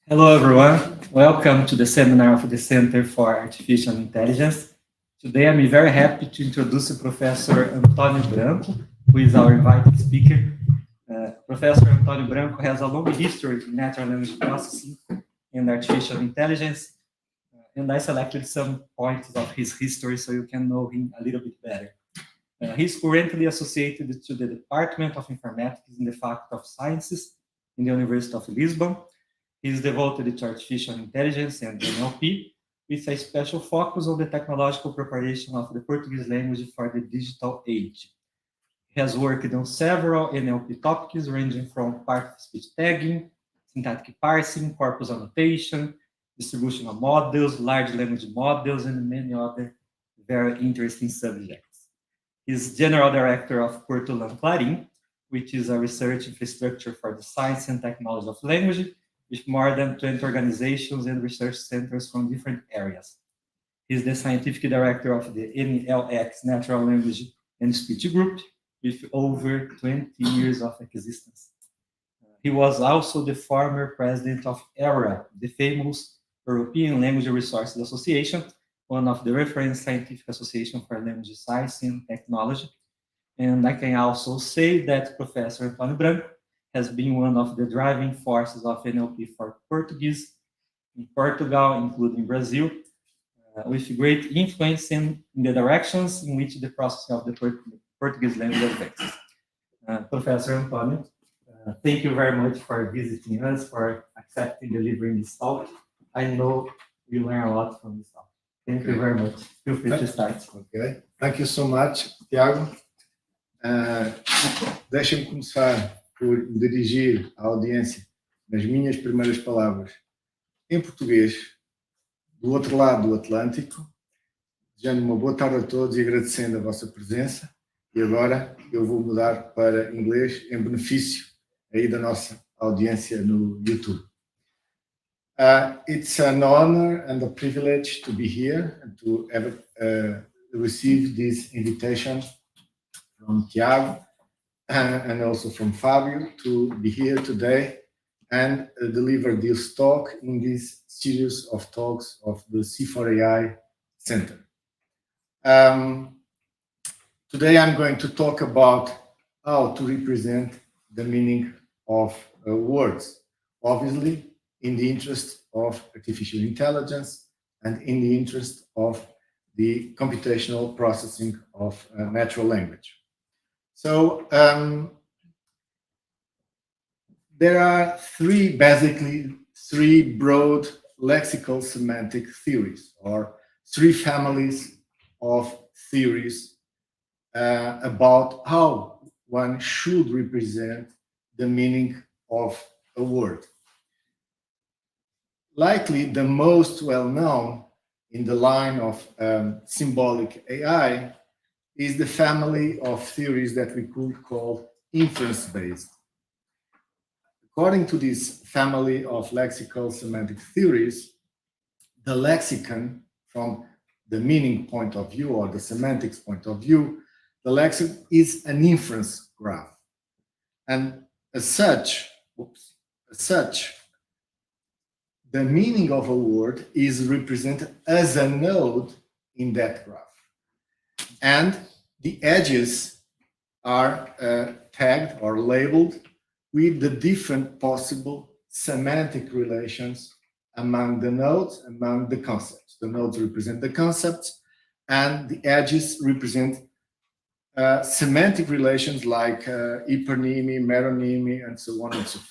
Hello, everyone. Welcome to the seminar of the Center for Artificial Intelligence. Today, I'm very happy to introduce Professor António Branco, who is our invited speaker. Professor António Branco has a long history in natural language processing and artificial intelligence, and I selected some points of his history so you can know him a little bit better. He's currently associated to the Department of Informatics in the Faculty of Sciences in the University of Lisbon. He is devoted to artificial intelligence and NLP, with a special focus on the technological preparation of the Portuguese language for the digital age. He has worked on several NLP topics ranging from part-of-speech tagging, syntactic parsing, corpus annotation, distributional models, large language models, and many other very interesting subjects. He's General Director of Portulan Clarim, which is a research infrastructure for the science and technology of language, with more than 20 organizations and research centers from different areas. He's the scientific director of the NLX Natural Language and Speech Group, with over 20 years of existence. He was also the former president of ERA, the famous European Language Resources Association, one of the reference scientific associations for language science and technology. And I can also say that Professor António Branco has been one of the driving forces of NLP for Portuguese in Portugal, including Brazil, with great influence in the directions in which the process of the Portuguese language advances. Professor António, thank you very much for visiting us, for accepting delivering this talk. I know we learn a lot from this talk. Thank you very much. Feel free to start. Okay. Thank you so much, Tiago. Deixem-me começar por dirigir à audiência nas minhas primeiras palavras em português, do outro lado do Atlântico, desejando uma boa tarde a todos e agradecendo a vossa presença. E agora eu vou mudar para inglês em benefício aí da nossa audiência no YouTube. It's an honor and a privilege to be here and to have received this invitation from Tiago and also from Fabio to be here today and deliver this talk in this series of talks of the C4AI Center. Today I'm going to talk about how to represent the meaning of words, obviously in the interest of artificial intelligence and in the interest of the computational processing of natural language. So there are basically three broad lexical semantic theories, or three families of theories about how one should represent the meaning of a word. Likely the most well-known in the line of symbolic AI is the family of theories that we could call inference-based. According to this family of lexical semantic theories, the lexicon, from the meaning point of view or the semantics point of view, the lexicon is an inference graph. And as such, the meaning of a word is represented as a node in that graph. And the edges are tagged or labeled with the different possible semantic relations among the nodes, among the concepts. The nodes represent the concepts, and the edges represent semantic relations like hypernymy, meronymy, and so on and so forth.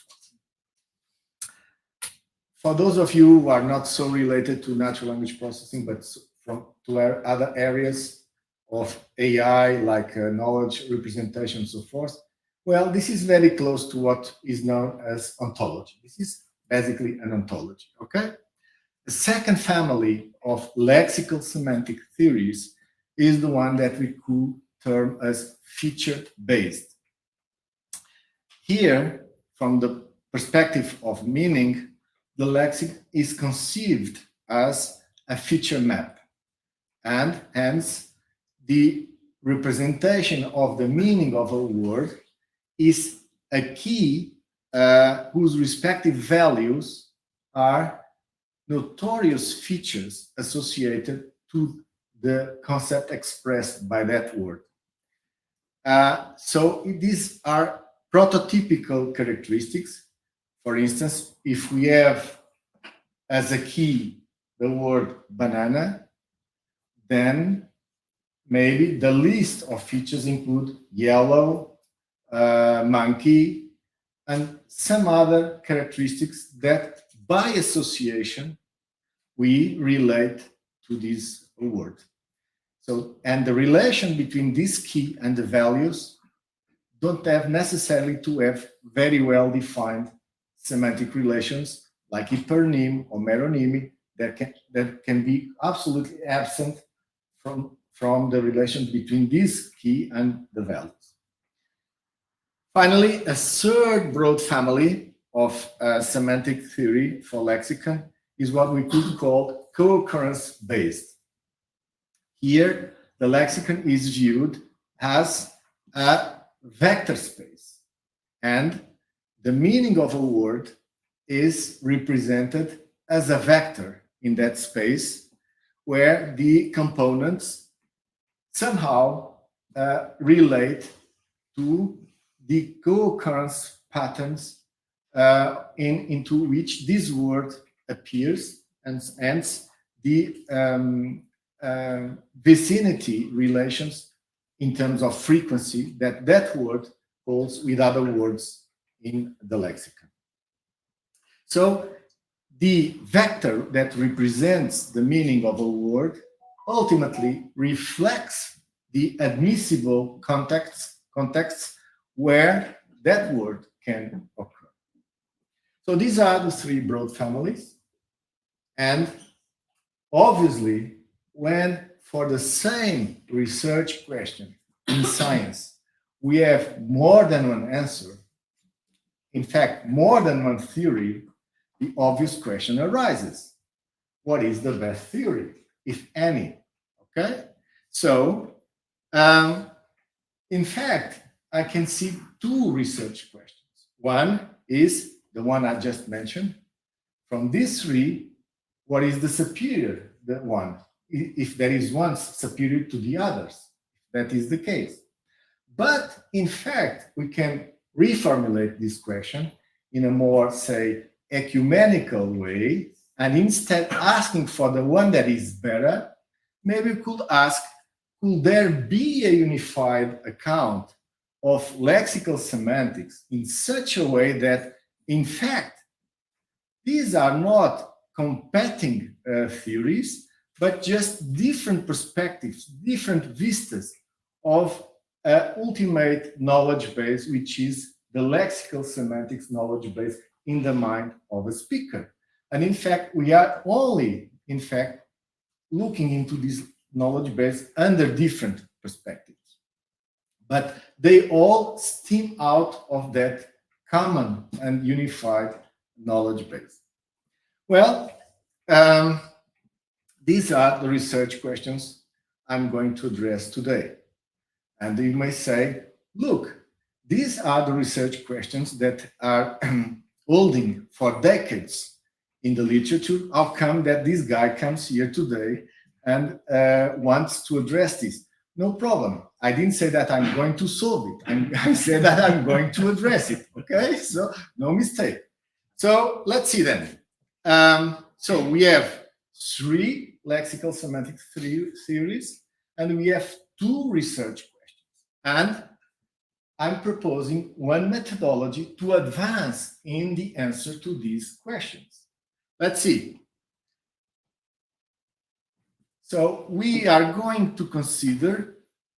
For those of you who are not so related to natural language processing, but to other areas of AI, like knowledge representation and so forth, well, this is very close to what is known as ontology. This is basically an ontology, okay? The second family of lexical semantic theories is the one that we could term as feature-based. Here, from the perspective of meaning, the lexicon is conceived as a feature map, and hence the representation of the meaning of a word is a key whose respective values are notorious features associated to the concept expressed by that word. So these are prototypical characteristics. For instance, if we have as a key the word banana, then maybe the list of features include yellow, monkey, and some other characteristics that by association we relate to this word. So, and the relation between this key and the values don't have necessarily to have very well defined semantic relations like hypernym or meronymy that can be absolutely absent from the relation between this key and the values. Finally, a third broad family of semantic theory for lexicon is what we could call co-occurrence based. Here, the lexicon is viewed as a vector space, and the meaning of a word is represented as a vector in that space where the components somehow relate to the co-occurrence patterns into which this word appears, and hence the vicinity relations in terms of frequency that that word holds with other words in the lexicon. So the vector that represents the meaning of a word ultimately reflects the admissible contexts where that word can occur. So these are the three broad families. And obviously, when for the same research question in science, we have more than one answer, in fact, more than one theory, the obvious question arises. What is the best theory, if any? Okay? So, in fact, I can see two research questions. One is the one I just mentioned. From these three, what is the superior, the one? If there is one superior to the others, that is the case. But in fact, we can reformulate this question in a more, say, ecumenical way, and instead asking for the one that is better, maybe we could ask, could there be a unified account of lexical semantics in such a way that, in fact, these are not competing theories, but just different perspectives, different vistas of ultimate knowledge base, which is the lexical semantics knowledge base in the mind of a speaker. And in fact, we are only, in fact, looking into this knowledge base under different perspectives. But they all stem out of that common and unified knowledge base. Well, these are the research questions I'm going to address today. And you may say, look, these are the research questions that are holding for decades in the literature. How come that this guy comes here today and wants to address this? No problem. I didn't say that I'm going to solve it. I said that I'm going to address it. Okay, so no mistake. So let's see then. So we have three lexical semantic theories, and we have two research questions. And I'm proposing one methodology to advance in the answer to these questions. Let's see. So we are going to consider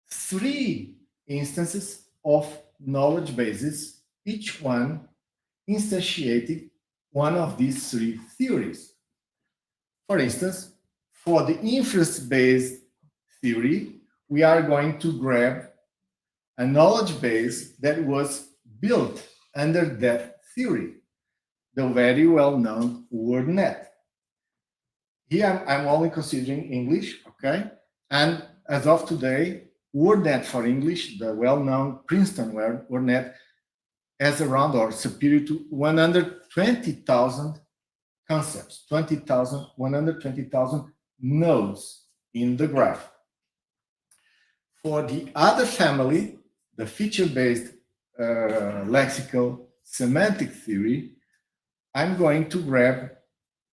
three instances of knowledge bases, each one instantiating one of these three theories. For instance, for the inference-based theory, we are going to grab a knowledge base that was built under that theory, the very well-known WordNet. Here I'm only considering English, okay? And as of today, WordNet for English, the well-known Princeton WordNet, as around or superior to 120,000 concepts, 120,000 nodes in the graph. For the other family, the feature-based lexical semantic theory, I'm going to grab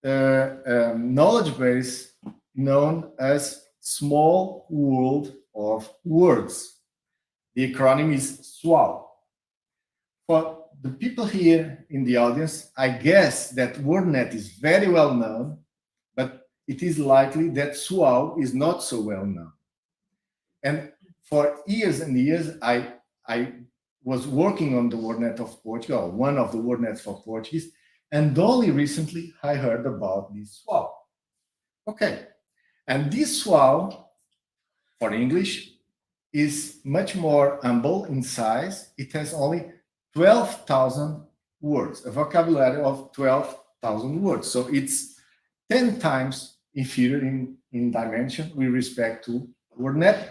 a knowledge base known as small world of words. The acronym is SWOW. For the people here in the audience, I guess that WordNet is very well known, but it is likely that SWOW is not so well known. And for years and years, I was working on the WordNet of Portugal, one of the WordNets for Portuguese, and only recently I heard about this SWOW. Okay, and this SWOW for English is much more humble in size. It has only 12,000 words, a vocabulary of 12,000 words. So it's 10 times inferior in dimension with respect to WordNet.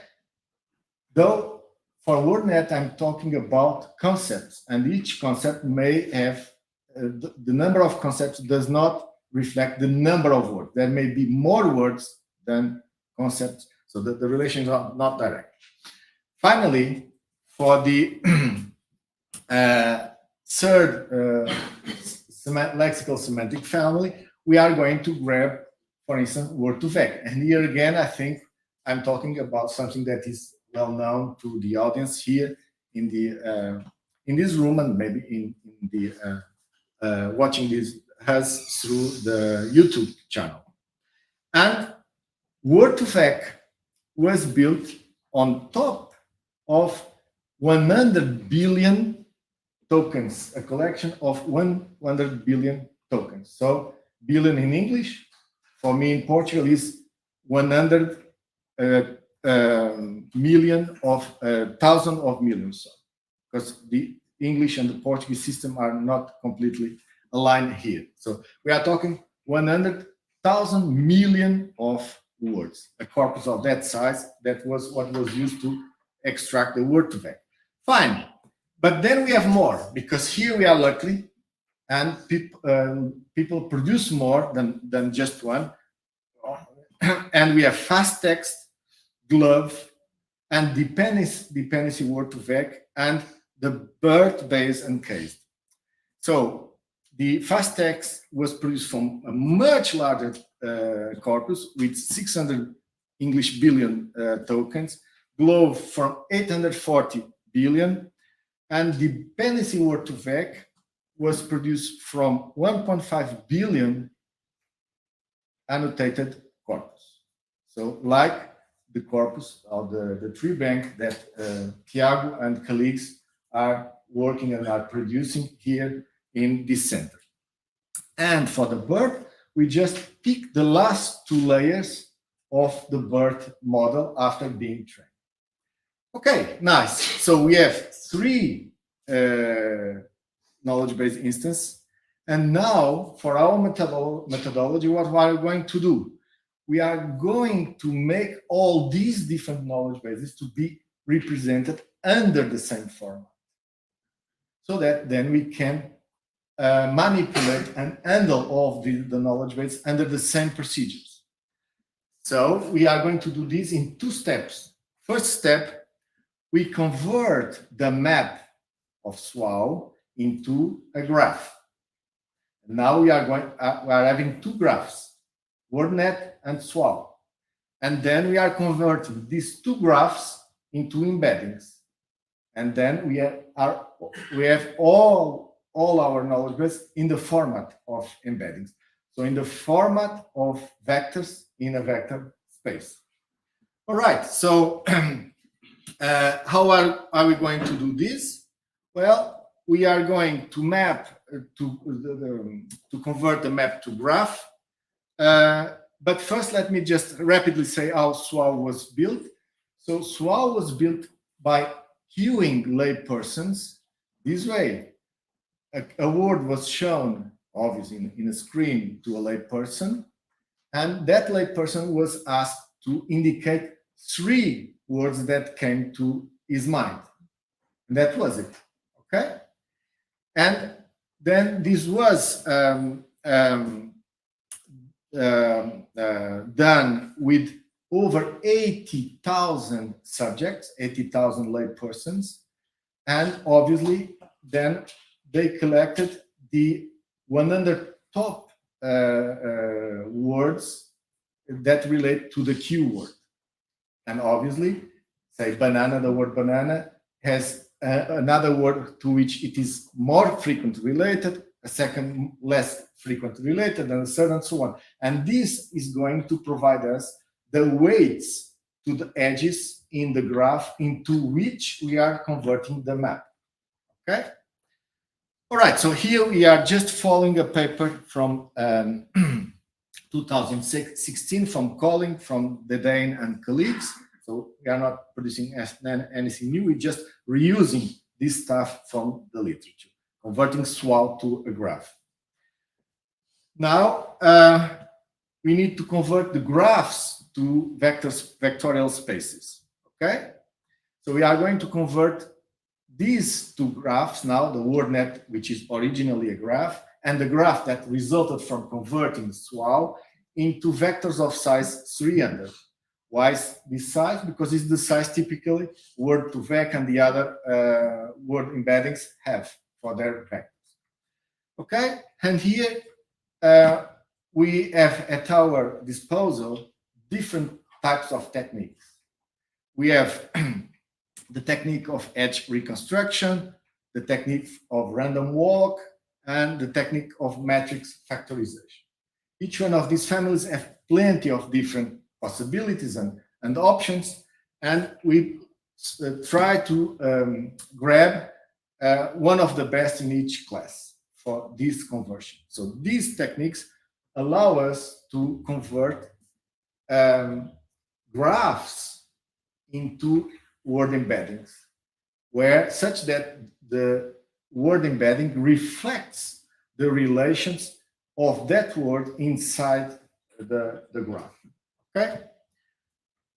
Though for WordNet, I'm talking about concepts, and each concept may have, the number of concepts does not reflect the number of words. There may be more words than concepts, so that the relations are not direct. Finally, for the third lexical semantic family, we are going to grab, for instance, word2vec. And here again, I think I'm talking about something that is well known to the audience here in this room, and maybe in the watching this has through the YouTube channel. And word2vec was built on top of 100 billion tokens, a collection of 100 billion tokens. So billion in English, for me in Portugal, is 100 million of thousand of millions, because the English and the Portuguese system are not completely aligned here. So we are talking 100,000 million of words, a corpus of that size. That was what was used to extract the word2vec. Fine, but then we have more, because here we are lucky, and people produce more than just one, and we have fast text, glove, and dependency word2vec, and the BERT-based encased. So the fast text was produced from a much larger corpus with 600 English billion tokens, glove from 840 billion, and dependency word2vec was produced from 1.5 billion annotated corpus. So like the corpus of the tree bank that Tiago and colleagues are working and are producing here in this center. And for the BERT, we just pick the last two layers of the BERT model after being trained. Okay, nice. So we have three knowledge-based instances. And now for our methodology, what are we going to do? We are going to make all these different knowledge bases to be represented under the same format, so that then we can manipulate and handle all of the knowledge base under the same procedures. So we are going to do this in two steps. First step, we convert the map of SWOW into a graph. Now we are having two graphs, WordNet and SWOW. And then we are converting these two graphs into embeddings. And then we have all our knowledge base in the format of embeddings. So in the format of vectors in a vector space. All right, so how are we going to do this? Well, we are going to map, to convert the map to graph. But first, let me just rapidly say how SWOW was built. So SWOW was built by queuing laypersons this way. A word was shown, obviously, in a screen to a layperson, and that layperson was asked to indicate 3 words that came to his mind. And that was it, okay? And then this was done with over 80,000 subjects, 80,000 lay persons. And obviously, then they collected the 100 top words that relate to the keyword. And obviously, say banana, the word banana has another word to which it is more frequently related, a second less frequently related, and a third, and so on. And this is going to provide us the weights to the edges in the graph into which we are converting the map. Okay? All right, so here we are just following a paper from 2016 from Colling, from Dedane and colleagues. So we are not producing anything new, we're just reusing this stuff from the literature, converting SWAL to a graph. Now, we need to convert the graphs to vectorial spaces, okay? So we are going to convert these two graphs now, the WordNet, which is originally a graph, and the graph that resulted from converting SWAL into vectors of size 300. Why is this size? Because it's the size typically Word2Vec and the other word embeddings have for their vectors. Okay, and here we have at our disposal different types of techniques. We have the technique of edge reconstruction, the technique of random walk, and the technique of matrix factorization. Each one of these families have plenty of different possibilities and options, and we try to grab one of the best in each class for this conversion. So these techniques allow us to convert graphs into word embeddings, where such that the word embedding reflects the relations of that word inside the graph. Okay,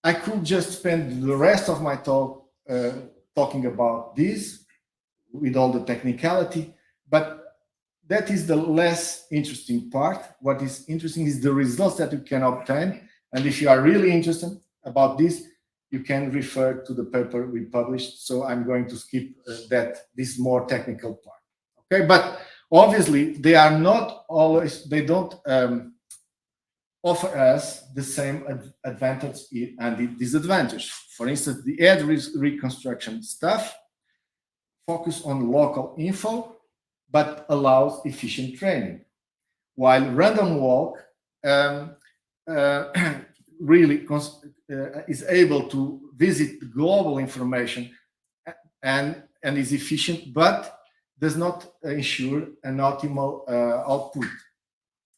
I could just spend the rest of my talk talking about this with all the technicality, but that is the less interesting part. What is interesting is the results that you can obtain, and if you are really interested about this, you can refer to the paper we published. So I'm going to skip this more technical part. Okay, but obviously they are not always, they don't offer us the same advantage and disadvantage. For instance, the edge reconstruction stuff focus on local info, but allows efficient training, while random walk really is able to visit the global information and is efficient, but does not ensure an optimal output.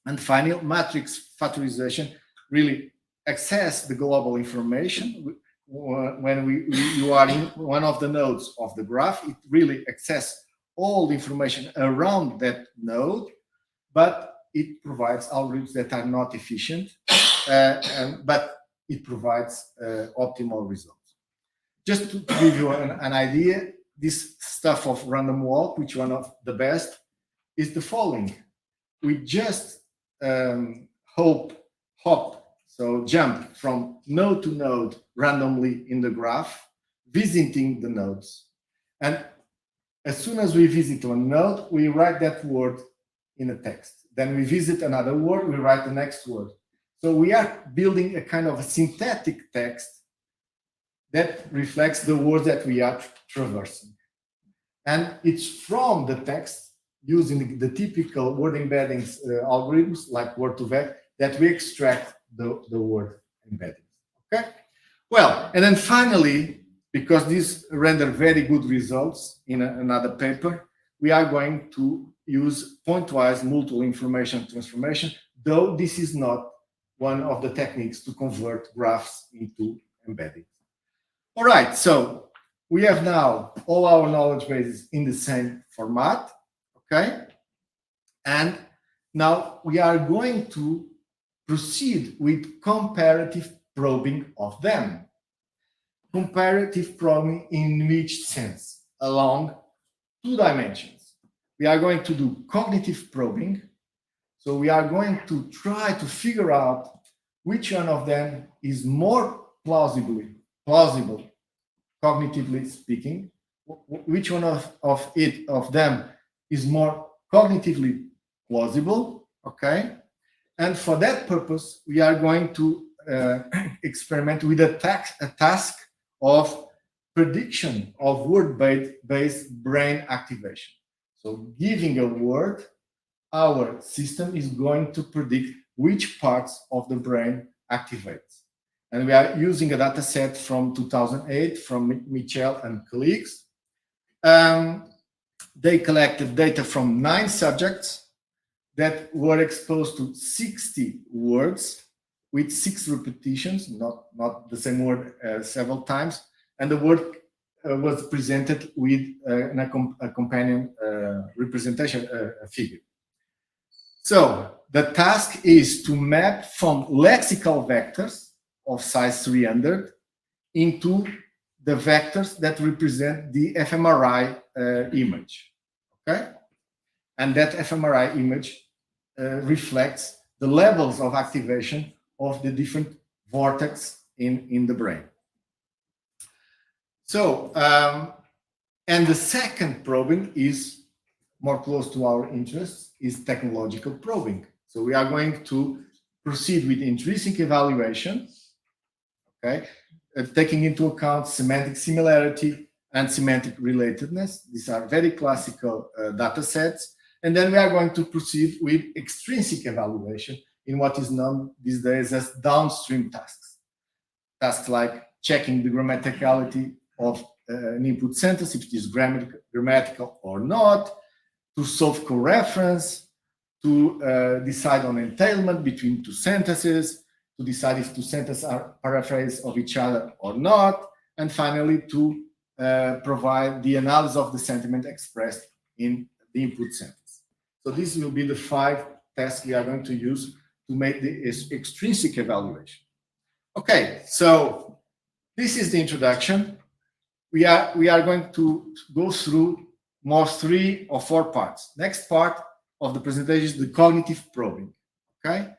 And finally, matrix factorization really access the global information. When you are in one of the nodes of the graph, it really access all the information around that node, but it provides algorithms that are not efficient, but it provides optimal results. Just to give you an idea, this stuff of random walk, which one of the best, is the following. We just jump from node to node randomly in the graph, visiting the nodes. And as soon as we visit one node, we write that word in a text. Then we visit another word, we write the next word. So we are building a kind of a synthetic text that reflects the words that we are traversing. And it's from the text, using the typical word embeddings algorithms like Word2Vec, that we extract the word embeddings. Okay? Well, and then finally, because these render very good results in another paper, we are going to use pointwise multiple information transformation, though this is not one of the techniques to convert graphs into embeddings. All right, so we have now all our knowledge bases in the same format, okay? And now we are going to proceed with comparative probing of them. Comparative probing in which sense? Along two dimensions. we are going to do cognitive probing. So we are going to try to figure out which one of them is more plausible, cognitively speaking, which one of them is more cognitively plausible, okay? And for that purpose, we are going to experiment with a task of prediction of word-based brain activation. So giving a word, our system is going to predict which parts of the brain activates. And we are using a data set from 2008 from Michel and colleagues. They collected data from 9 subjects that were exposed to 60 words with 6 repetitions, not the same word several times. And the word was presented with a companion representation figure. So the task is to map from lexical vectors of size 300 into the vectors that represent the fMRI image, okay? And that fMRI image reflects the levels of activation of the different vortex in the brain. So, and the second probing is more close to our interests, is technological probing. So we are going to proceed with intrinsic evaluation, okay, taking into account semantic similarity and semantic relatedness. These are very classical data sets. And then we are going to proceed with extrinsic evaluation in what is known these days as downstream tasks. Tasks like checking the grammaticality of an input sentence, if it is grammatical or not, to solve co-reference, to decide on entailment between 2 sentences, to decide if 2 sentences are paraphrase of each other or not, and finally to provide the analysis of the sentiment expressed in the input sentence. So this will be the 5 tasks we are going to use to make the extrinsic evaluation. Okay, so this is the introduction. We are going to go through more 3 or 4 parts. Next part of the presentation is the cognitive probing, okay?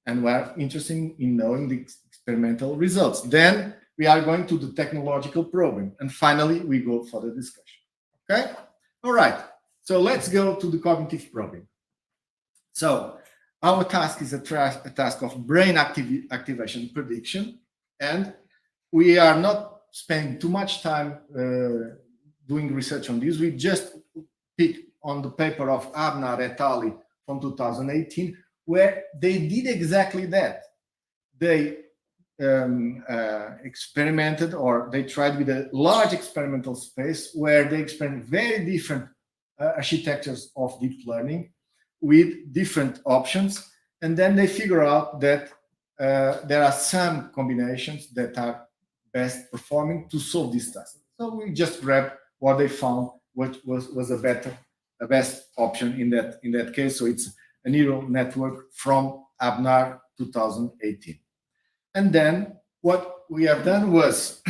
And we're interested in knowing the experimental results. Then we are going to the technological probing. And finally, we go for the discussion, okay? All right, so let's go to the cognitive probing. So our task is a task of brain activation prediction. And we are not spending too much time doing research on this. We just pick on the paper of Abnar et al. From 2018, where they did exactly that. They experimented, or they tried with a large experimental space where they experimented very different architectures of deep learning with different options. And then they figure out that there are some combinations that are best performing to solve this task. So we just grabbed what they found, what was a best option in that case. So it's a neural network from Abnar 2018. And then what we have done was,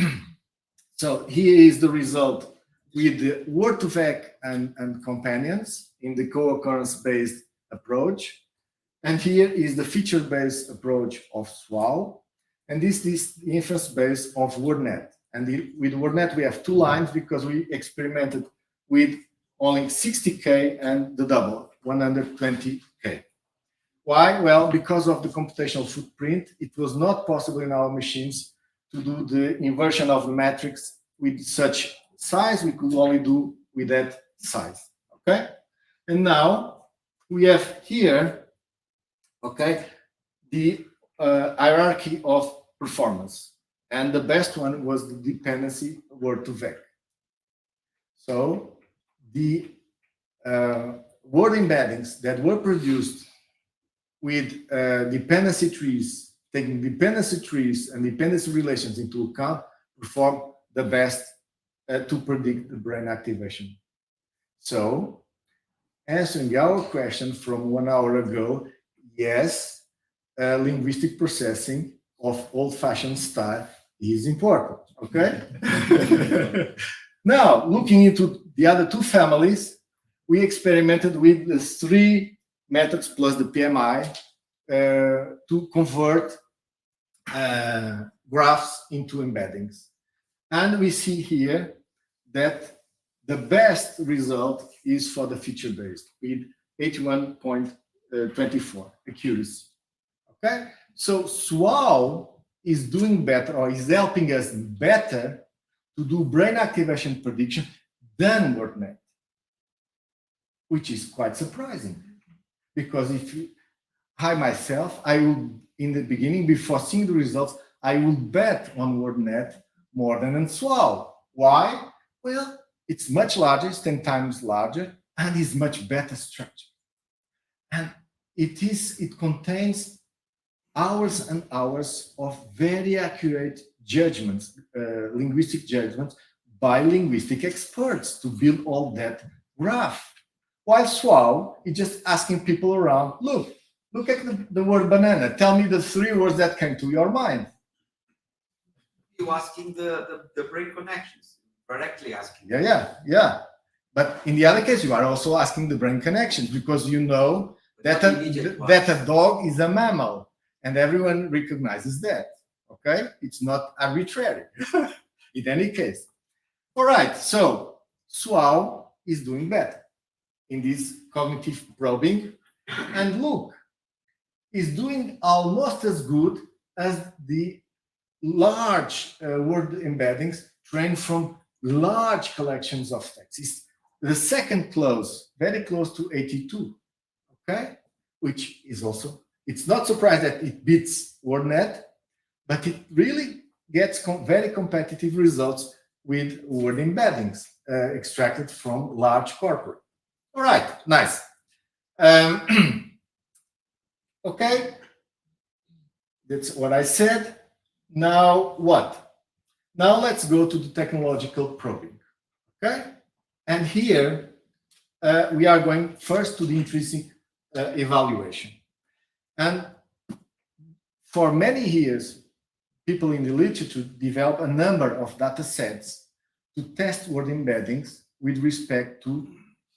so here is the result with the word-to-vec and companions in the co-occurrence-based approach. And here is the feature-based approach of SWAL. And this is the inference-based of WordNet. And with WordNet, we have 2 lines because we experimented with only 60K and the double, 120K. Why? Well, because of the computational footprint, it was not possible in our machines to do the inversion of the matrix with such size. We could only do with that size, okay? And now we have here, okay, the hierarchy of performance. And the best one was the dependency word-to-vec. So the word embeddings that were produced with dependency trees, taking dependency trees and dependency relations into account, perform the best to predict the brain activation. So, answering our question from 1 hour ago, yes, linguistic processing of old-fashioned style is important, okay? Now, looking into the other 2 families, we experimented with the 3 methods plus the PMI to convert graphs into embeddings. And we see here that the best result is for the feature-based with 81.24 accuracy. Okay, so SWAL is doing better, or is helping us better to do brain activation prediction than WordNet, which is quite surprising. Because if I myself, I would, in the beginning, before seeing the results, I would bet on WordNet more than on SWAL. Why? Well, it's much larger, it's 10 times larger, and is much better structured. And it contains hours and hours of very accurate judgments, linguistic judgments by linguistic experts to build all that graph. While SWAL is just asking people around, look at the word banana. Tell me the 3 words that came to your mind. You asking the brain connections, directly asking. Yeah. But in the other case, you are also asking the brain connections because you know that a dog is a mammal, and everyone recognizes that. Okay, it's not arbitrary. In any case, all right. So SWAL is doing better in this cognitive probing, and look, is doing almost as good as the large word embeddings trained from large collections of text. It's the second close, very close to 82, okay? Which is also, it's not surprised that it beats WordNet, but it really gets very competitive results with word embeddings extracted from large corporate. All right, nice. Okay, that's what I said. Now what? Now let's go to the technological probing, okay? And here we are going first to the intrinsic evaluation. And for many years, people in the literature develop a number of data sets to test word embeddings with respect to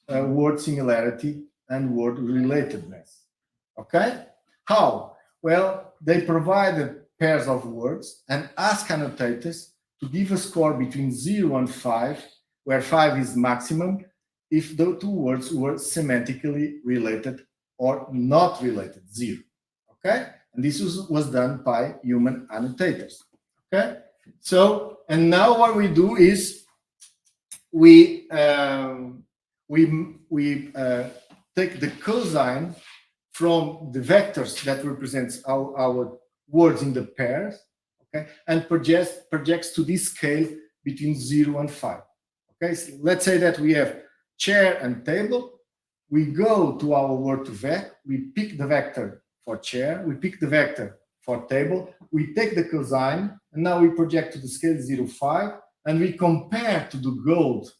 word similarity and word relatedness, okay? How? Well, they provided pairs of words and ask annotators to give a score between 0 and 5, where 5 is maximum, if the 2 words were semantically related or not related, 0. Okay? And this was done by human annotators. Okay? So, and now what we do is we take the cosine from the vectors that represents our words in the pairs, okay, and projects to this scale between 0 and 5. Okay, so let's say that we have chair and table. We go to our word to vec, we pick the vector for chair, we pick the vector for table, we take the cosine, and now we project to the scale 0, 5, and we compare to the gold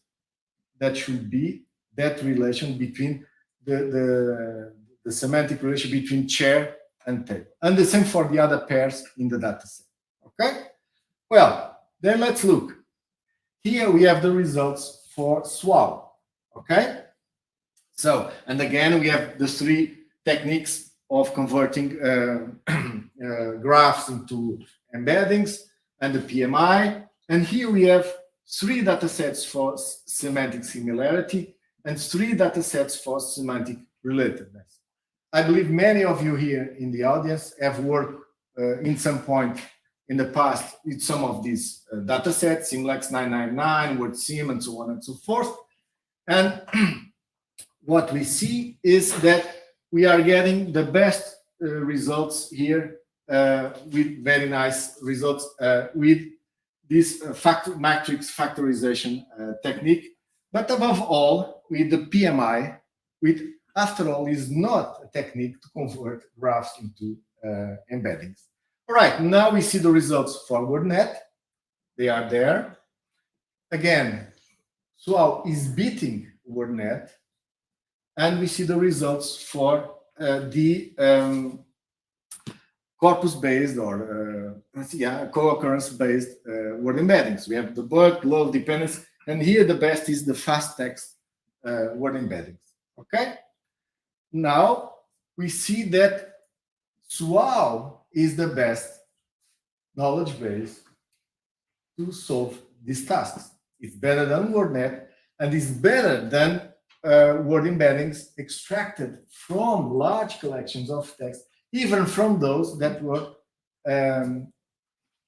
that should be that relation between the semantic relation between chair and table. And the same for the other pairs in the data set. Okay? Well, then let's look. Here we have the results for SWAL. Okay? So, and again, we have the 3 techniques of converting graphs into embeddings and the PMI. And here we have 3 data sets for semantic similarity and 3 data sets for semantic relatedness. I believe many of you here in the audience have worked in some point in the past with some of these data sets, Simlex 999, WordSim, and so on and so forth. And what we see is that we are getting the best results here with very nice results with this matrix factorization technique, but above all with the PMI, which after all is not a technique to convert graphs into embeddings. All right, now we see the results for WordNet. They are there. Again, SWAL is beating WordNet, and we see the results for the corpus-based or co-occurrence-based word embeddings. We have the bulk, low, dependence, and here the best is the fast text word embeddings. Okay. Now we see that SWAL is the best knowledge base to solve these tasks. It's better than WordNet, and it's better than word embeddings extracted from large collections of text, even from those that were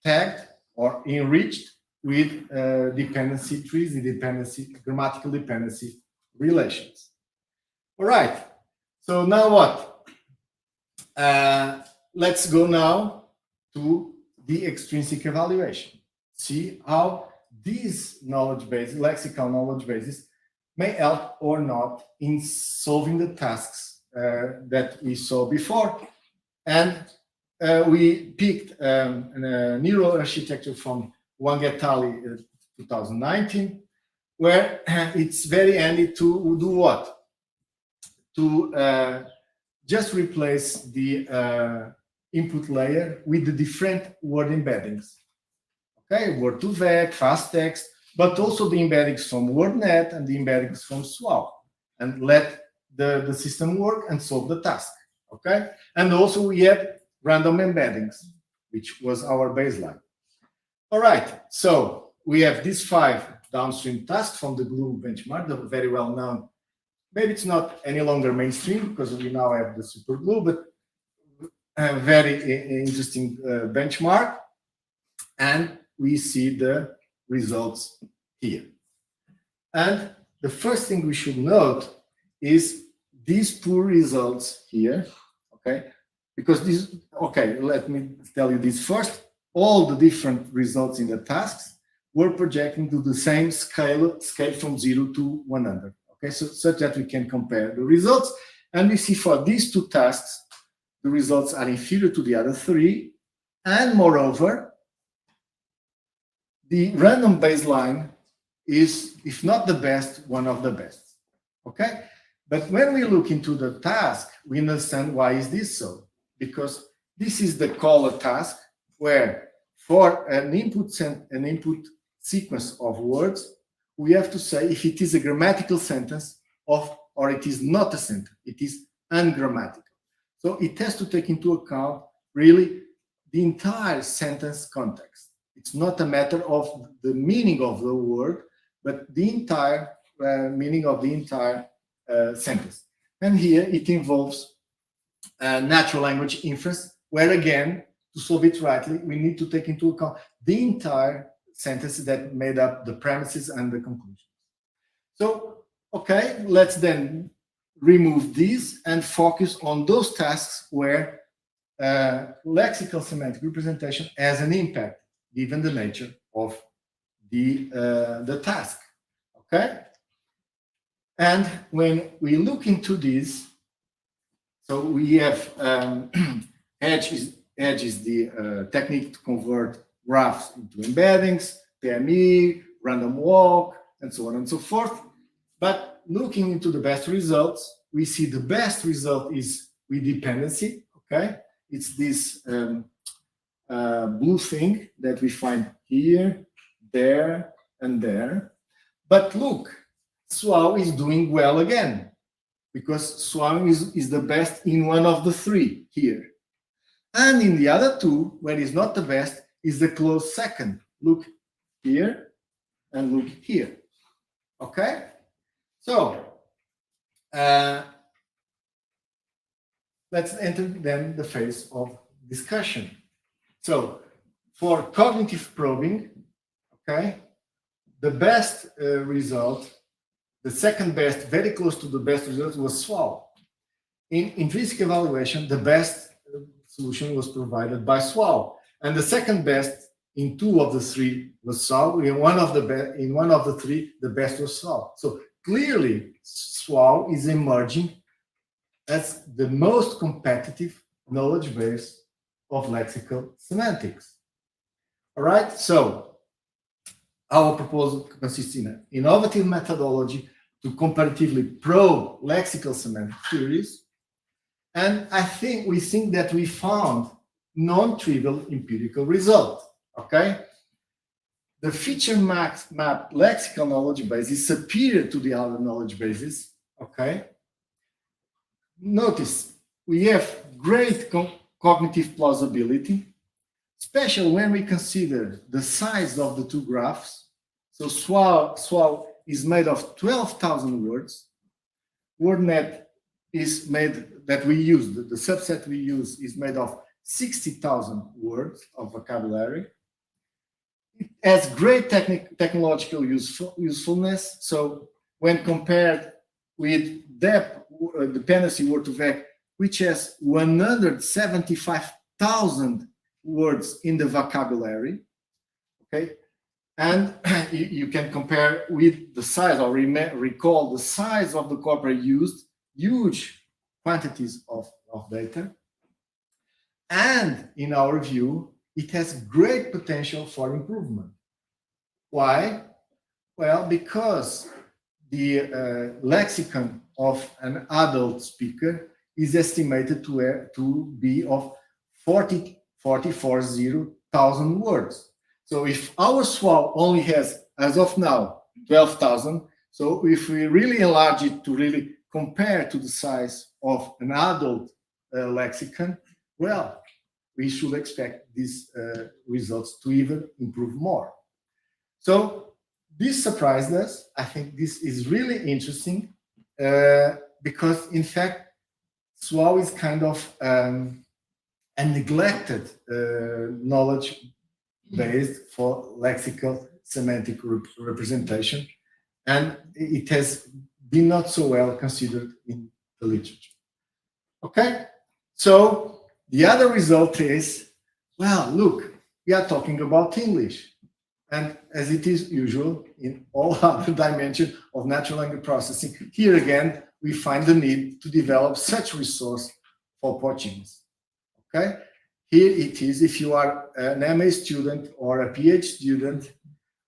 tagged or enriched with dependency trees and grammatical dependency relations. All right. So now what? Let's go now to the extrinsic evaluation. See how these knowledge bases, lexical knowledge bases, may help or not in solving the tasks that we saw before. And we picked a neural architecture from Wang et al. 2019, where it's very handy to do what? To just replace the input layer with the different word embeddings. Okay, word2vec, fast text, but also the embeddings from WordNet and the embeddings from SWAL, and let the system work and solve the task. Okay, and also we have random embeddings, which was our baseline. All right, so we have these 5 downstream tasks from the GLUE benchmark, the very well known. Maybe it's not any longer mainstream because we now have the super glue, but a very interesting benchmark. And we see the results here. And the first thing we should note is these poor results here, okay? Because these, okay, let me tell you this first. All the different results in the tasks were projecting to the same scale from 0 to 100. Okay, so such that we can compare the results, and we see for these 2 tasks, the results are inferior to the other 3, and moreover, the random baseline is, if not the best, one of the best. Okay, but when we look into the task, we understand why is this so? Because this is the caller task, where for an input sequence of words, we have to say if it is a grammatical sentence or it is not a sentence, it is ungrammatical. So it has to take into account really the entire sentence context. It's not a matter of the meaning of the word, but the entire meaning of the entire sentence. And here it involves natural language inference, where again, to solve it rightly, we need to take into account the entire sentences that made up the premises and the conclusions. So, okay, let's then remove these and focus on those tasks where lexical semantic representation has an impact, given the nature of the task. Okay? And when we look into this, so we have Edge is the technique to convert graphs into embeddings, PME, random walk, and so on and so forth. But looking into the best results, we see the best result is with dependency. Okay, it's this blue thing that we find here, there, and there. But look, SWAL is doing well again, because SWAL is the best in one of the 3 here. And in the other 2, where it's not the best, is the close second. Look here and look here. Okay? So, let's enter then the phase of discussion. So, for cognitive probing, okay, the best result, the second best, very close to the best result, was SWAL. In intrinsic evaluation, the best solution was provided by SWAL, and the second best in 2 of the 3 was SWAL. In one of the 3, the best was SWAL. So clearly, SWAL is emerging as the most competitive knowledge base of lexical semantics. All right, so our proposal consists in an innovative methodology to comparatively probe lexical semantic theories. And we think that we found non-trivial empirical result. Okay, the feature map lexical knowledge base is superior to the other knowledge bases. Okay. Notice we have great cognitive plausibility, especially when we consider the size of the two graphs. So SWAL is made of 12,000 words. WordNet is made, that we use, the subset we use is made of 60,000 words of vocabulary. It has great technological usefulness. So when compared with DEP, dependency word2vec, which has 175,000 words in the vocabulary, okay? And you can compare with the size, or recall the size of the corpora used, huge quantities of data. And in our view, it has great potential for improvement. Why? Well, because the lexicon of an adult speaker is estimated to be of 40,000 words. So if our SWAL only has, as of now, 12,000, so if we really enlarge it to really compare to the size of an adult lexicon, well, we should expect these results to even improve more. So this surprised us. I think this is really interesting because, in fact, SWAL is kind of a neglected knowledge based for lexical semantic representation, and it has been not so well considered in the literature. Okay, so the other result is, well, look, we are talking about English. And as it is usual in all other dimensions of natural language processing, here again, we find the need to develop such resource for Portuguese. Okay? Here it is, if you are an MA student or a PhD student,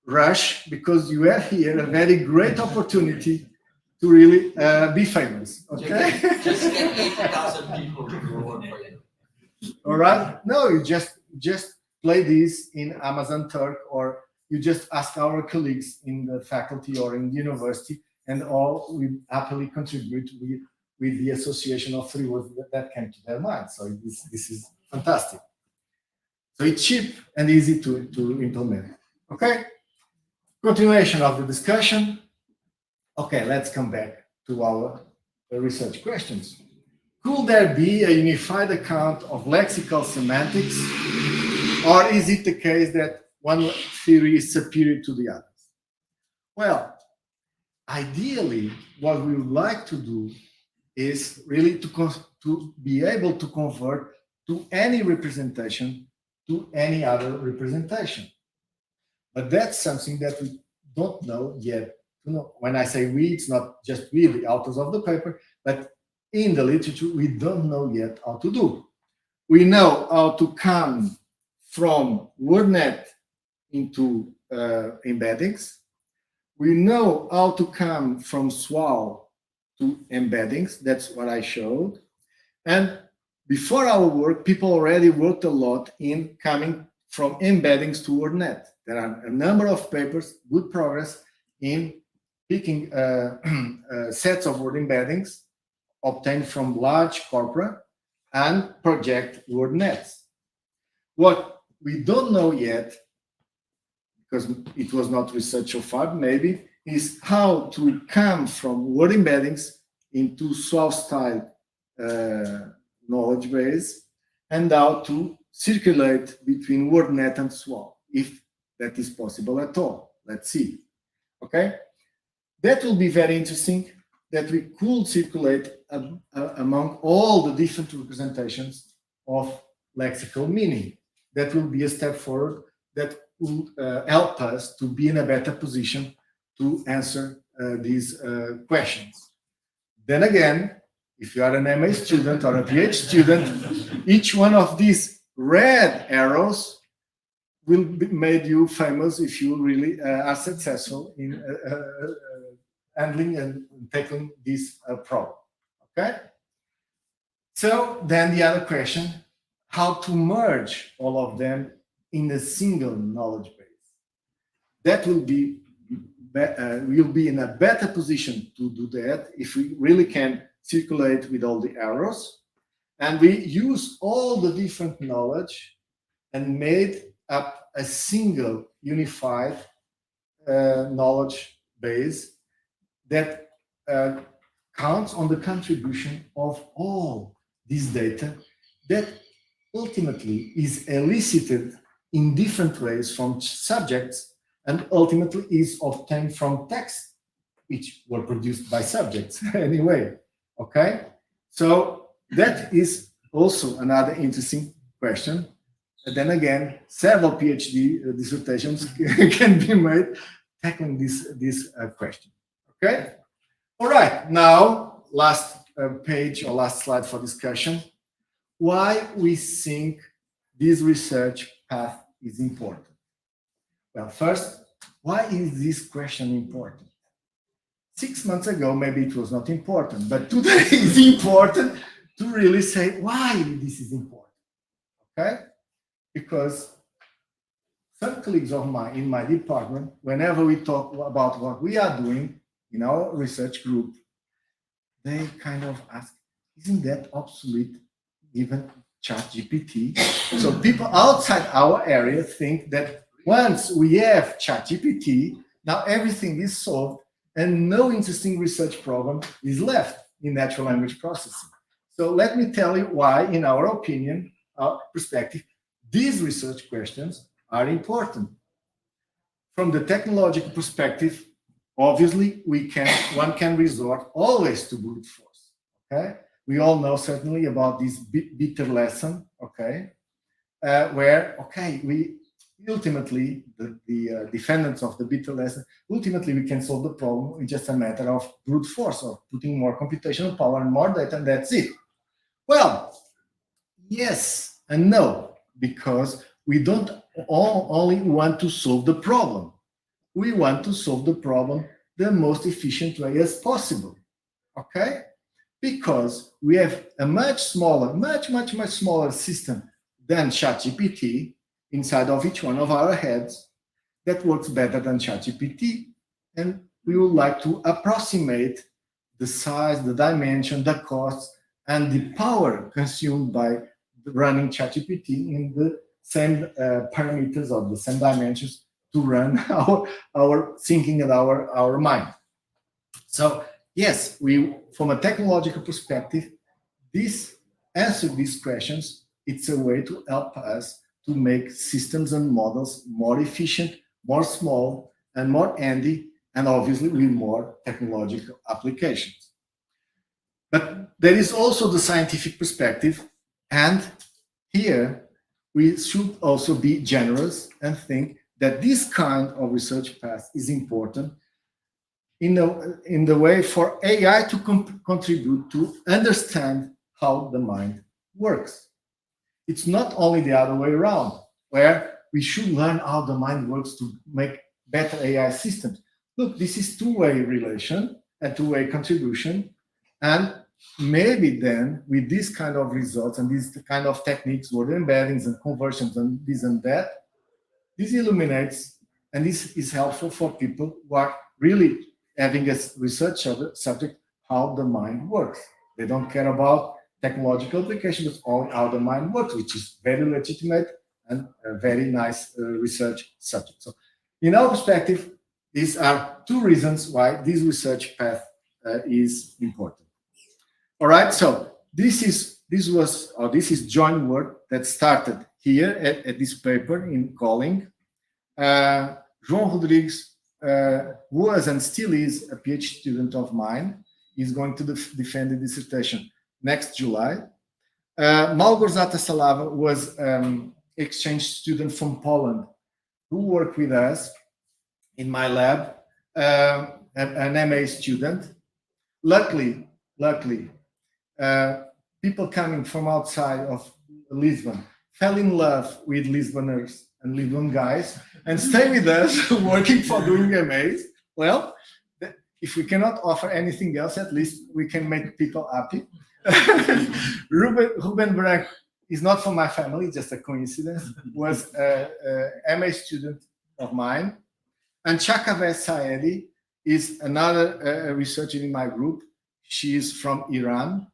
rush, because you have here a very great opportunity to really be famous. Okay? Just get 80,000 people to work for you. All right? No, you just play this in Amazon Turk, or you just ask our colleagues in the faculty or in the university, and all will happily contribute with the association of three words that came to their mind. So this is fantastic. So it's cheap and easy to implement. Okay? Continuation of the discussion. Okay, let's come back to our research questions. Could there be a unified account of lexical semantics, or is it the case that one theory is superior to the others? Well, ideally, what we would like to do is really to be able to convert to any representation to any other representation. But that's something that we don't know yet. You know, when I say we, it's not just we, the authors of the paper, but in the literature, we don't know yet how to do. We know how to come from WordNet into embeddings. We know how to come from SWAL to embeddings. That's what I showed. And before our work, people already worked a lot in coming from embeddings to WordNet. There are a number of papers, good progress in picking sets of word embeddings obtained from large corpora and project WordNets. What we don't know yet, because it was not researched so far, maybe, is how to come from word embeddings into SWAL-style knowledge base, and how to circulate between WordNet and SWAL, if that is possible at all. Let's see. Okay? That will be very interesting, that we could circulate among all the different representations of lexical meaning. That will be a step forward that will help us to be in a better position to answer these questions. Then again, if you are an MA student or a PhD student, each one of these red arrows will make you famous if you really are successful in handling and tackling this problem. Okay? So then the other question, how to merge all of them in a single knowledge base. that will be we'll be in a better position to do that if we really can circulate with all the errors. And we use all the different knowledge and made up a single unified knowledge base that counts on the contribution of all this data that ultimately is elicited in different ways from subjects and ultimately is obtained from texts which were produced by subjects anyway. Okay, so that is also another interesting question. And then again, several PhD dissertations can be made tackling this question. Okay, all right, now last page or last slide for discussion. Why we think this research path is important? Well, first, why is this question important? 6 months ago, maybe it was not important, but today it's important to really say why this is important, okay? Because some colleagues of mine in my department, whenever we talk about what we are doing in our research group, they kind of ask, isn't that obsolete given ChatGPT? So people outside our area think that once we have ChatGPT, now everything is solved and no interesting research problem is left in natural language processing. So let me tell you why, in our opinion, our perspective, these research questions are important. From the technological perspective, obviously, one can resort always to brute force, okay? We all know certainly about this bitter lesson, okay? Where, okay, we ultimately, the defendants of the bitter lesson, ultimately we can solve the problem. It's just a matter of brute force, of putting more computational power and more data, and that's it. Well, yes and no, because we don't only want to solve the problem. We want to solve the problem the most efficient way as possible, okay? Because we have a much smaller, much smaller system than ChatGPT inside of each one of our heads that works better than ChatGPT. And we would like to approximate the size, the dimension, the costs, and the power consumed by running ChatGPT in the same parameters or the same dimensions to run our thinking and our mind. So yes, from a technological perspective, answer these questions, it's a way to help us to make systems and models more efficient, more small, and more handy, and obviously with more technological applications. But there is also the scientific perspective, and here we should also be generous and think that this kind of research path is important in the way for AI to contribute to understand how the mind works. It's not only the other way around, where we should learn how the mind works to make better AI systems. Look, this is two-way relation and two-way contribution. And maybe then with this kind of results and these kind of techniques, word embeddings and conversions and this and that, this illuminates and this is helpful for people who are really having a research subject, how the mind works. They don't care about technological applications, but only how the mind works, which is very legitimate and a very nice research subject. So in our perspective, these are two reasons why this research path is important. All right, so this is joint work that started here at this paper in Calling. João Rodrigues was and still is a PhD student of mine. He's going to defend the dissertation next July. Małgorzata Salava was exchange student from Poland who worked with us in my lab, an MA student. Luckily, people coming from outside of Lisbon fell in love with Lisboners and Lisbon guys and stay with us working for doing MAs. Well, if we cannot offer anything else, at least we can make people happy. Ruben Branco is not from my family, just a coincidence, was a MA student of mine. And C4AI is another researcher in my group. She is from Iran,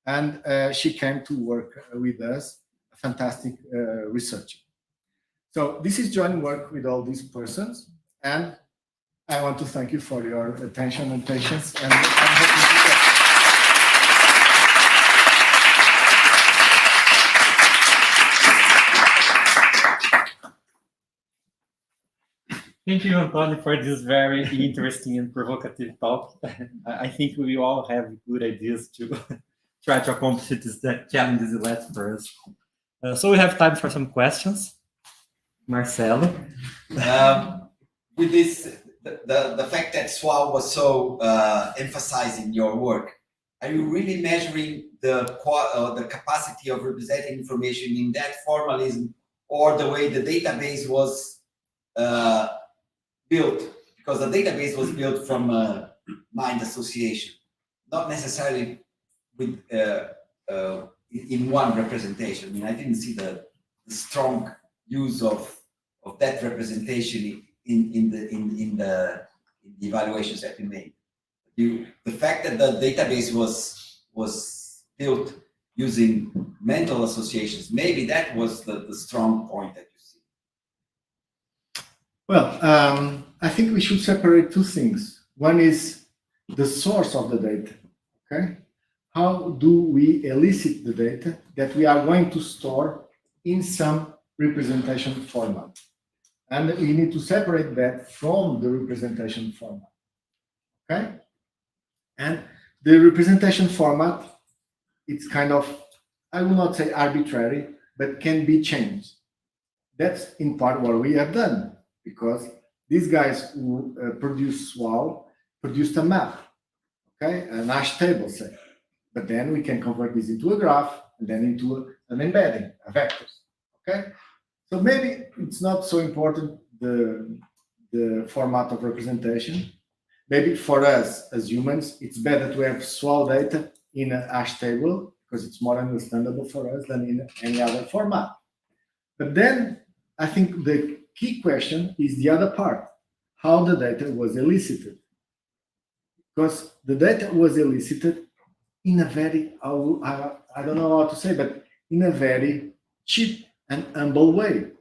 and she came to work with us, a fantastic researcher. So this is joint work with all these persons, and I want to thank you for your attention and patience. And I'm happy to talk. Thank you, António, for this very interesting and provocative talk. I think we all have good ideas to try to accomplish this challenge is left for us. So we have time for some questions. Marcelo. With this, the fact that SWAL was so emphasized in your work, are you really measuring the capacity of representing information in that formalism, or the way the database was built? Because the database was built from mind association, not necessarily with in one representation. I mean, I didn't see the strong use of that representation in the evaluations that we made. The fact that the database was built using mental associations, maybe that was the strong point that you see. Well, I think we should separate two things. One is the source of the data, okay? How do we elicit the data that we are going to store in some representation format? And we need to separate that from the representation format, okay? And the representation format, it's kind of, I will not say arbitrary, but can be changed. That's in part what we have done, because these guys who produced SWAL produced a map, okay? An hash table, say. But then we can convert this into a graph and then into an embedding, a vectors, okay? So maybe it's not so important the format of representation. Maybe for us as humans, it's better to have SWAL data in a hash table because it's more understandable for us than in any other format. But then I think the key question is the other part, how the data was elicited. Because the data was elicited in a very, I don't know how to say, but in a very cheap and humble way.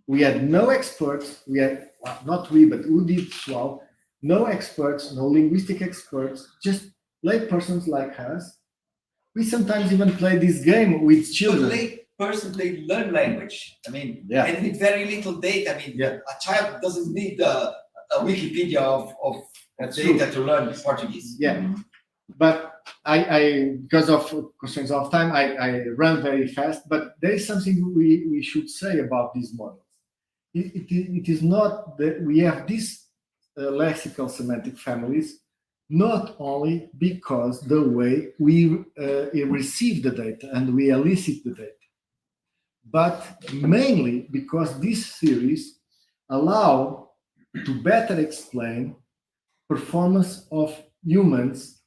We had no experts, not we, but who did SWAL, no experts, no linguistic experts, just laypersons like us. We sometimes even play this game with children. Layperson, they learn language. I mean, yeah. And with very little data. I mean, yeah. A child doesn't need a Wikipedia of data to learn Portuguese. Yeah, but I because of constraints of time, I run very fast. But there is something we should say about these models. It is not that we have these lexical semantic families not only because the way we receive the data and we elicit the data, but mainly because these theories allow to better explain performance of humans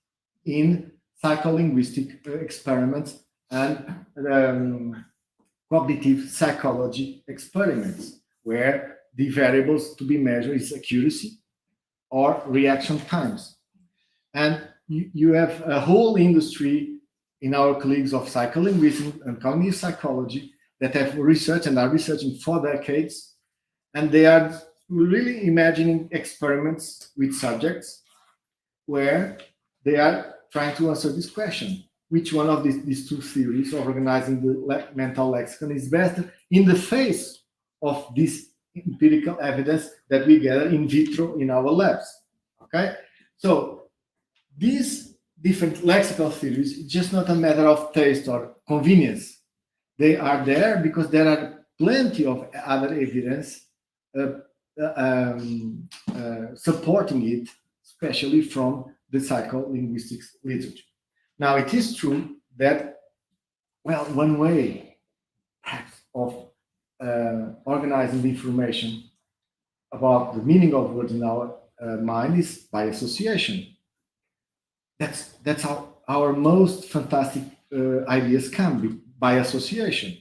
in psycholinguistic experiments and cognitive psychology experiments, where the variables to be measured is accuracy or reaction times. And you have a whole industry in our colleagues of psycholinguism and cognitive psychology that have researched and are researching for decades, and they are really imagining experiments with subjects where they are trying to answer this question. Which one of these two theories of organizing the mental lexicon is better in the face of this empirical evidence that we gather in vitro in our labs, okay? So these different lexical theories, it's just not a matter of taste or convenience. They are there because there are plenty of other evidence supporting it, especially from the psycholinguistics literature. Now, it is true that, well, one way perhaps of organizing the information about the meaning of words in our mind is by association. That's how our most fantastic ideas come, by association.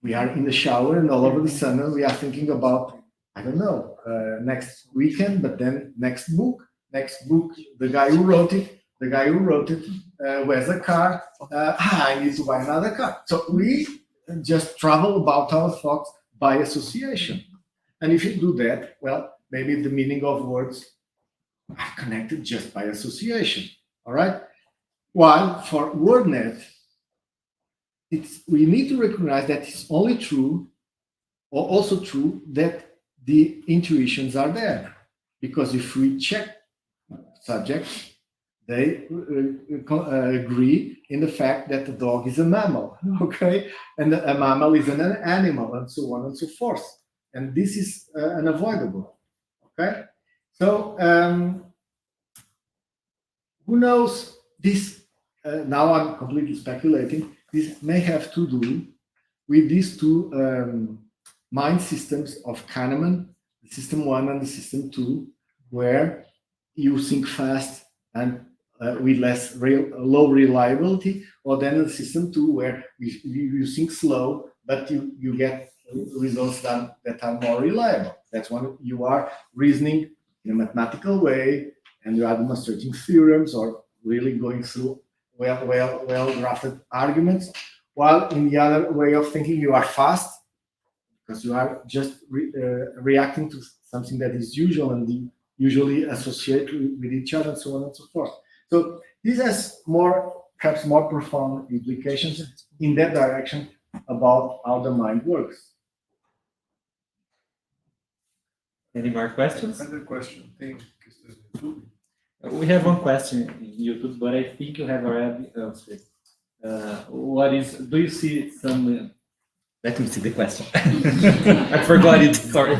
We are in the shower and all over the sudden we are thinking about I don't know, next weekend, but then next book, the guy who wrote it, who has a car, I need to buy another car. So we just travel about our thoughts by association. And if you do that, well, maybe the meaning of words are connected just by association, all right? While for WordNet, we need to recognize that it's only true, or also true, that the intuitions are there. Because if we check subjects, they agree in the fact that the dog is a mammal, okay? And a mammal is an animal, and so on and so forth. And this is unavoidable, okay? So who knows, this, now I'm completely speculating, this may have to do with these two mind systems of Kahneman, the system 1 and the system 2, where you think fast and with low reliability, or then the system 2, where you think slow, but you get results that are more reliable. That's when you are reasoning in a mathematical way, and you are demonstrating theorems or really going through well-drafted arguments, while in the other way of thinking, you are fast, because you are just reacting to something that is usual and usually associated with each other, and so on and so forth. So this has perhaps more profound implications in that direction about how the mind works. Any more questions? Another question. Tem questões no YouTube? We have one question in YouTube, but I think you have already answered. Do you see some... let me see the question. I forgot it, sorry.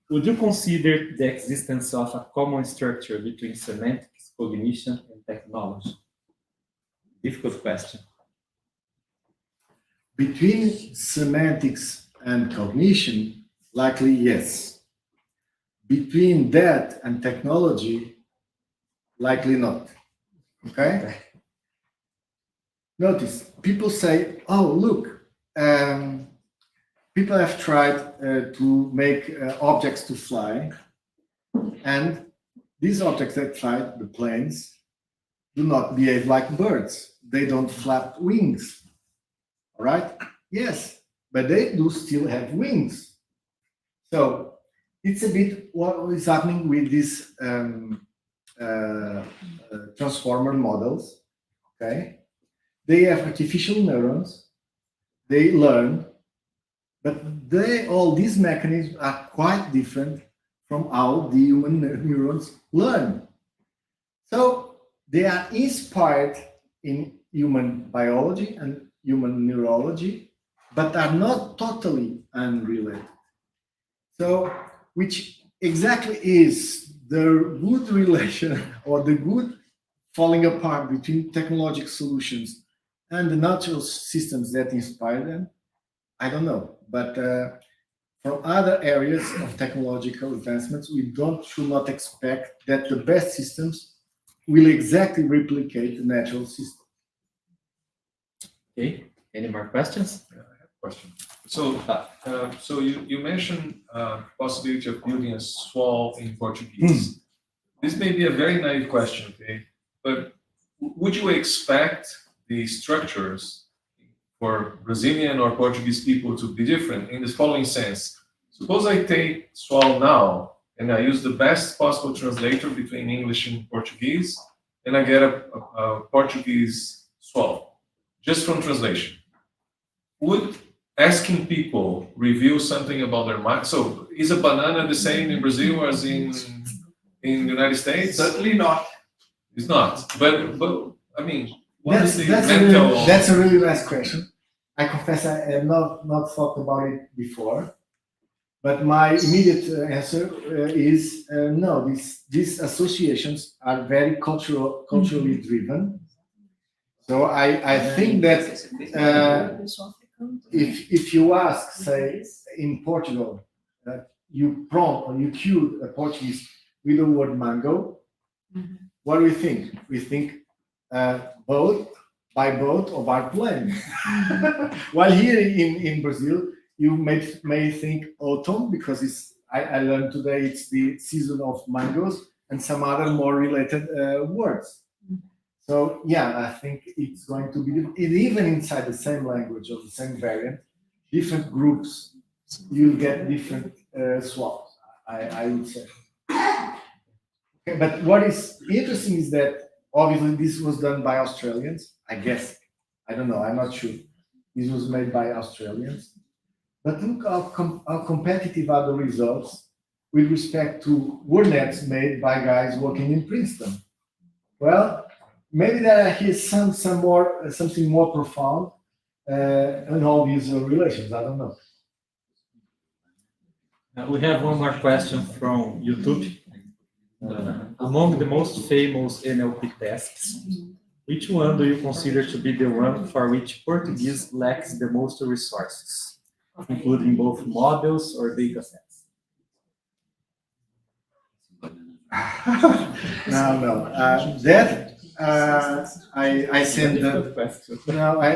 Would you consider the existence of a common structure between semantics, cognition, and technology? Difficult question. Between semantics and cognition, likely yes. Between that and technology, likely not. Okay? Notice, people say, oh, look, people have tried to make objects to fly, and these objects that fly, the planes, do not behave like birds. They don't flap wings. All right? Yes, but they do still have wings. So it's a bit what is happening with these transformer models. Okay, they have artificial neurons. They learn, but all these mechanisms are quite different from how the human neurons learn. So they are inspired in human biology and human neurology, but are not totally unrelated. So, which exactly is the good relation or the good falling apart between technological solutions and the natural systems that inspire them? I don't know. But from other areas of technological advancements, we should not expect that the best systems will exactly replicate the natural system. Okay, any more questions? Yeah, I have a question. So you mentioned possibility of building a swall in Portuguese. This may be a very naive question, okay? But would you expect the structures for Brazilian or Portuguese people to be different in the following sense? Suppose I take swall now and I use the best possible translator between English and Portuguese, and I get a Portuguese swall just from translation. Would asking people reveal something about their mind? So is a banana the same in Brazil as in the United States? Certainly not. It's not. But I mean, That's a really nice question. I confess I have not thought about it before, but my immediate answer is no. These associations are very culturally driven. So I think that if you ask, say, in Portugal, you killed a Portuguese with the word mango, what do we think? We think boat, by boat or by plane. While here in Brazil, you may think autumn because I learned today it's the season of mangoes and some other more related words. So yeah, I think it's going to be even inside the same language or the same variant, different groups, you'll get different swaps, I would say. Okay, but what is interesting is that obviously this was done by Australians, I guess. I don't know, I'm not sure. This was made by Australians. But look how competitive are the results with respect to word nets made by guys working in Princeton. Well, maybe there is something more profound in all these relations. I don't know. We have one more question from YouTube. Among the most famous NLP tasks, which one do you consider to be the one for which Portuguese lacks the most resources, including both models or data sets? No. I send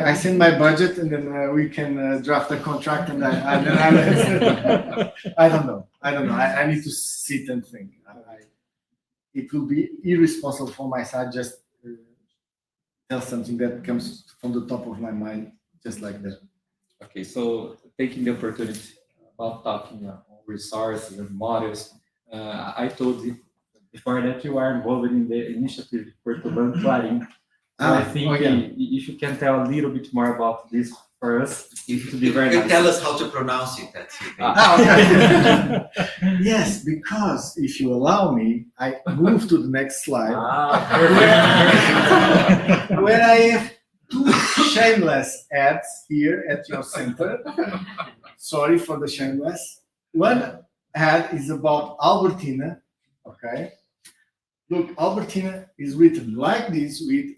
I send my budget and then we can draft a contract and I don't know. I need to sit and think. It will be irresponsible from my side just tell something that comes from the top of my mind, just like that. Okay, so taking the opportunity about talking on resources and models, I told you before that you are involved in the initiative Portugal Clarim. So I think if you can tell a little bit more about this for us, it would be very nice. Tell us how to pronounce it. That's it. Yes, because if you allow me, I move to the next slide. Where I have two shameless ads here at your center. Sorry for the shameless. One ad is about Albertina. Okay. Look, Albertina is written like this with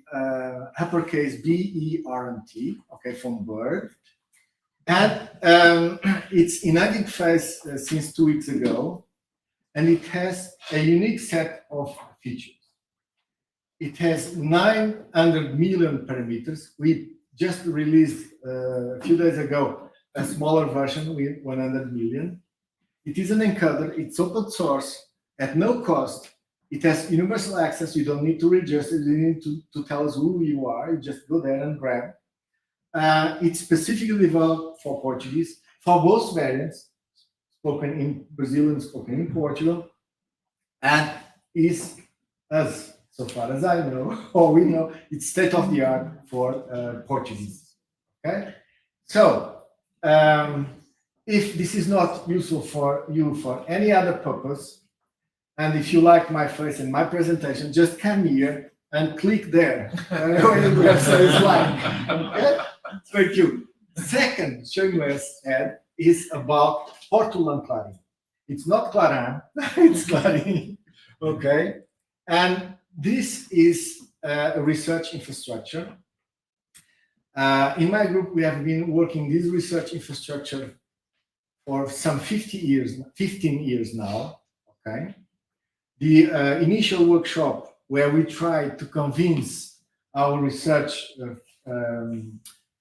uppercase B-E-R-N-T, okay, from bird. And it's in active phase since 2 weeks ago, and it has a unique set of features. It has 900 million parameters. We just released a few days ago a smaller version with 100 million. It is an encoder, it's open source, at no cost. It has universal access. You don't need to register. You need to tell us who you are. You just go there and grab. It's specifically developed for Portuguese, for both variants, spoken in Brazil and spoken in Portugal, and is, as so far as I know, or we know, it's state of the art for Portuguese. Okay, so if this is not useful for you for any other purpose, and if you like my face and my presentation, just come here and click there. Okay? Thank you. Second shameless ad is about Portugal Clarim. It's not Clarim, it's Clarim. Okay? And this is a research infrastructure. In my group, we have been working this research infrastructure for some 15 years now. Okay? The initial workshop where we tried to convince our research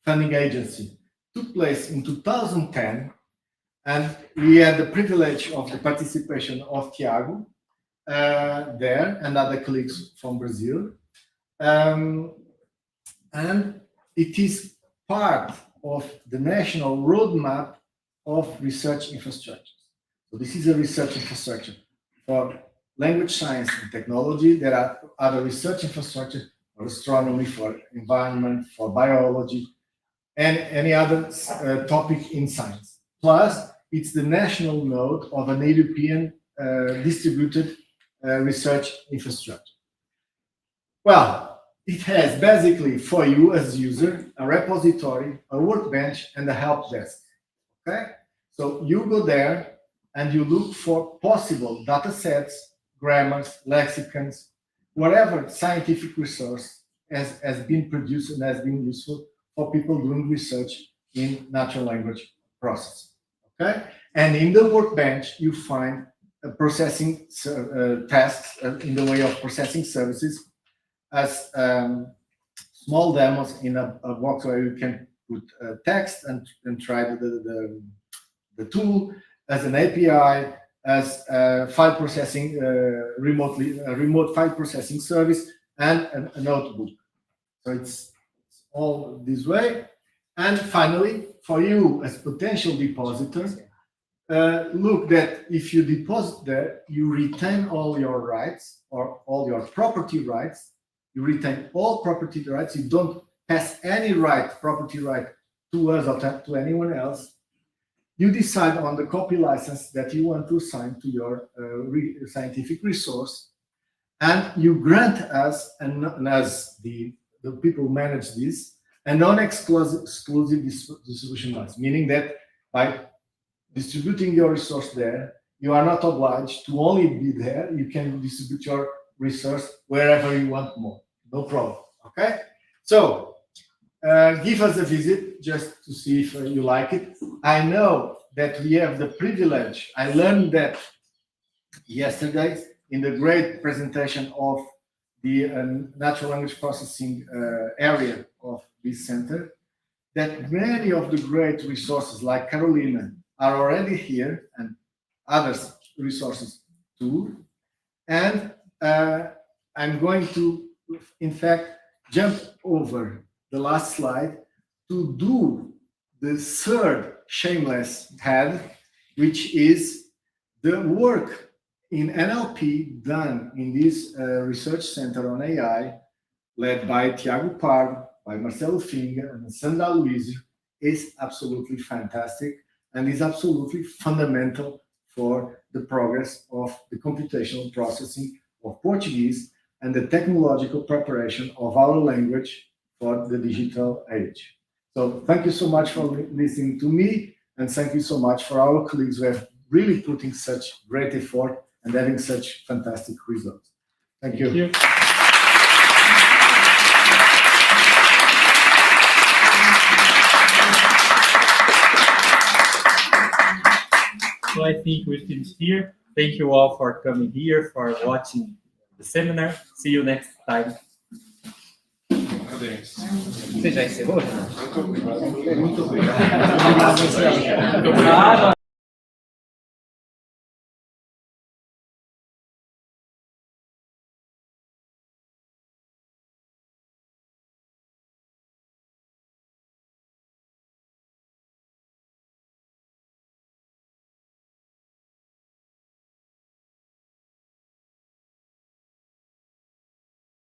funding agency took place in 2010, and we had the privilege of the participation of Tiago there and other colleagues from Brazil. And it is part of the national roadmap of research infrastructure. So this is a research infrastructure for language science and technology. There are other research infrastructure for astronomy, for environment, for biology, and any other topic in science. Plus, it's the national node of an European distributed research infrastructure. Well, it has basically for you as user a repository, a workbench, and a help desk. Okay, so you go there and you look for possible data sets, grammars, lexicons, whatever scientific resource has been produced and has been useful for people doing research in natural language processing. Okay, and in the workbench you find processing tasks in the way of processing services as small demos in a box where you can put text and try the the tool, as an API, as file processing remote file processing service, and a notebook. So it's all this way. And finally, for you as potential depositors, look that if you deposit there, you retain all your rights or all your property rights. You retain all property rights. You don't pass any property right to us or to anyone else. You decide on the copy license that you want to assign to your scientific resource, and you grant us, and as the people manage this, a non-exclusive distribution rights, meaning that by distributing your resource there, you are not obliged to only be there. You can distribute your resource wherever you want more. No problem. Okay? So give us a visit just to see if you like it. I know that we have the privilege. I learned that yesterday in the great presentation of the natural language processing area of this center, that many of the great resources like Carolina are already here, and other resources too. And I'm going to, in fact, jump over the last slide to do the third shameless head, which is the work in NLP done in this research center on AI, led by Tiago Pardo, by Marcelo Finger, and Sandra Luizio, is absolutely fantastic and is absolutely fundamental for the progress of the computational processing of Portuguese and the technological preparation of our language for the digital age. So thank you so much for listening to me, and thank you so much for our colleagues who have really put in such great effort and having such fantastic results. Thank you. Thank you. So I think we finish here. Thank you all for coming here, for watching the seminar. See you next time. Você já encerrou? Muito obrigado.